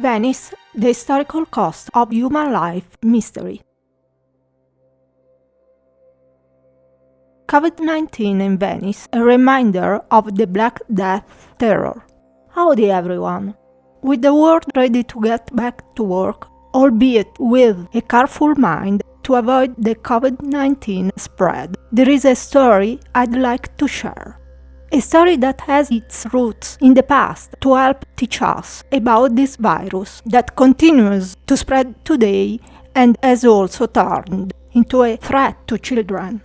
Venice, the historical cost of human life mystery. COVID-19 in Venice, a reminder of the Black Death terror. Howdy everyone! With the world ready to get back to work, albeit with a careful mind to avoid the COVID-19 spread, there is a story I'd like to share. A story that has its roots in the past to help teach us about this virus that continues to spread today and has also turned into a threat to children.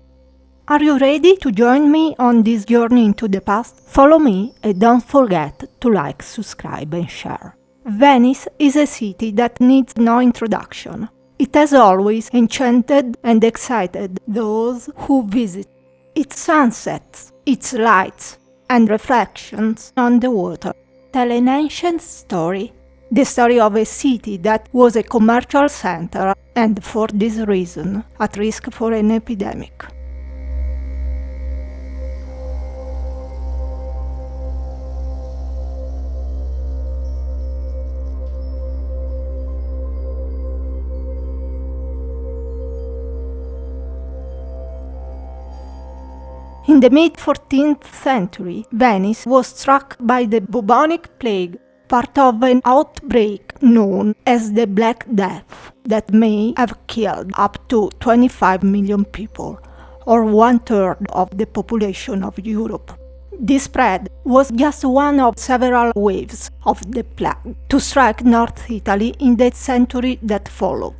Are you ready to join me on this journey into the past? Follow me and don't forget to like, subscribe and share. Venice is a city that needs no introduction. It has always enchanted and excited those who visit. Its sunsets, its lights and reflections on the water tell an ancient story, the story of a city that was a commercial center and for this reason at risk for an epidemic. In the mid-14th century, Venice was struck by the bubonic plague, part of an outbreak known as the Black Death, that may have killed up to 25 million people, or one-third of the population of Europe. This spread was just one of several waves of the plague to strike North Italy in the century that followed.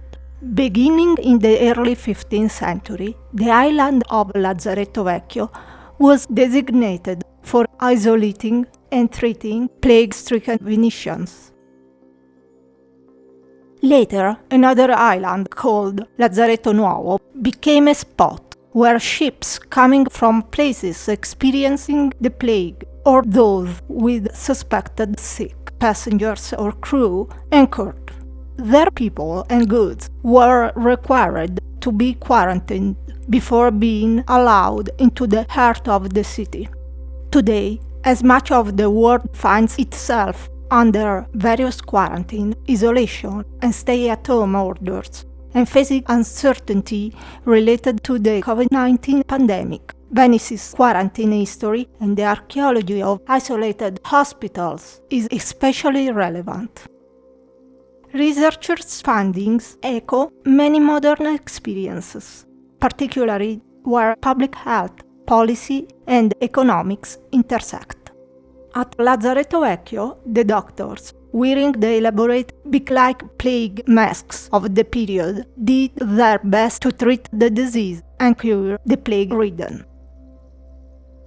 Beginning in the early 15th century, the island of Lazzaretto Vecchio was designated for isolating and treating plague-stricken Venetians. Later, another island called Lazzaretto Nuovo became a spot where ships coming from places experiencing the plague or those with suspected sick passengers or crew anchored. Their people and goods were required to be quarantined before being allowed into the heart of the city. Today, as much of the world finds itself under various quarantine, isolation and stay-at-home orders, and facing uncertainty related to the COVID-19 pandemic, Venice's quarantine history and the archaeology of isolated hospitals is especially relevant. Researchers' findings echo many modern experiences, particularly where public health, policy, and economics intersect. At Lazzaretto Vecchio, the doctors, wearing the elaborate beak-like plague masks of the period, did their best to treat the disease and cure the plague-ridden.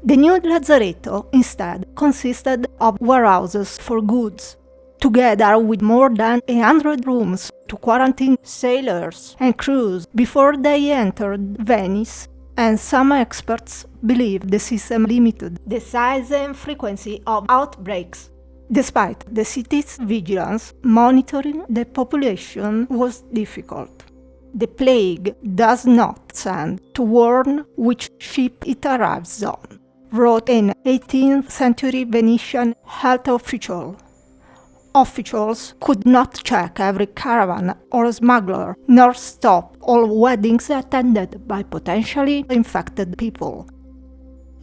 The new Lazzaretto, instead, consisted of warehouses for goods, together with more than 100 rooms to quarantine sailors and crews before they entered Venice, and some experts believe the system limited the size and frequency of outbreaks. Despite the city's vigilance, monitoring the population was difficult. The plague does not send to warn which ship it arrives on, wrote an 18th century Venetian health official. Officials could not check every caravan or smuggler, nor stop all weddings attended by potentially infected people.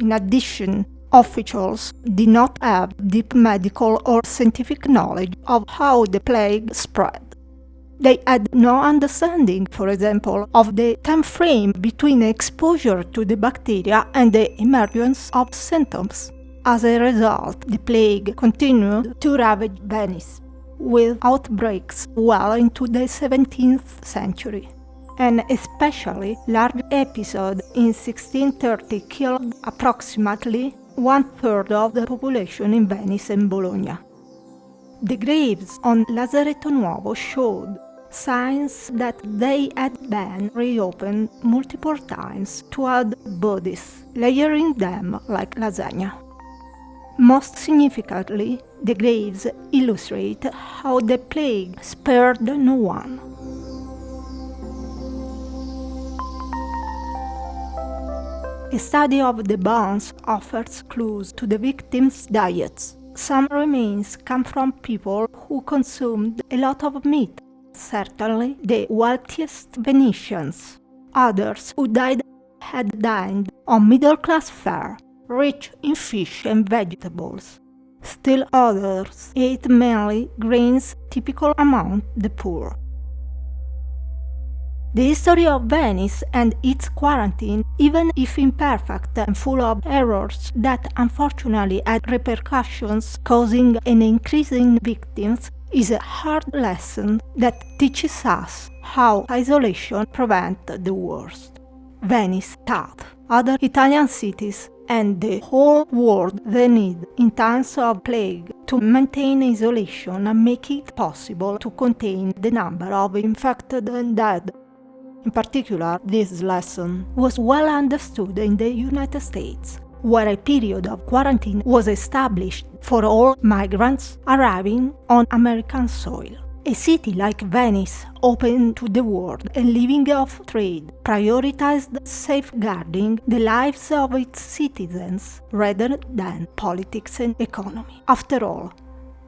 In addition, officials did not have deep medical or scientific knowledge of how the plague spread. They had no understanding, for example, of the time frame between exposure to the bacteria and the emergence of symptoms. As a result, the plague continued to ravage Venice, with outbreaks well into the 17th century. An especially large episode in 1630 killed approximately one-third of the population in Venice and Bologna. The graves on Lazzaretto Nuovo showed signs that they had been reopened multiple times to add bodies, layering them like lasagna. Most significantly, the graves illustrate how the plague spared no one. A study of the bones offers clues to the victims' diets. Some remains come from people who consumed a lot of meat, certainly the wealthiest Venetians. Others who died had dined on middle-class fare, rich in fish and vegetables. Still others ate mainly grains typical among the poor. The history of Venice and its quarantine, even if imperfect and full of errors that unfortunately had repercussions causing an increase in victims, is a hard lesson that teaches us how isolation prevents the worst. Venice taught other Italian cities and the whole world the need, in times of plague, to maintain isolation and make it possible to contain the number of infected and dead. In particular, this lesson was well understood in the United States, where a period of quarantine was established for all migrants arriving on American soil. A city like Venice, open to the world and living off trade, prioritized safeguarding the lives of its citizens rather than politics and economy. After all,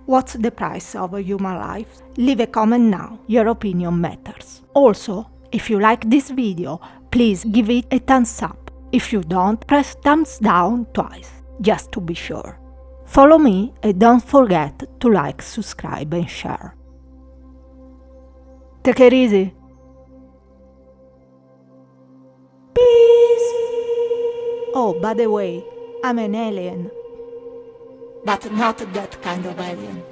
what's the price of a human life? Leave a comment now, your opinion matters. Also, if you like this video, please give it a thumbs up. If you don't, press thumbs down twice, just to be sure. Follow me and don't forget to like, subscribe and share. Take it easy. Peace. Oh, by the way, I'm an alien. But not that kind of alien.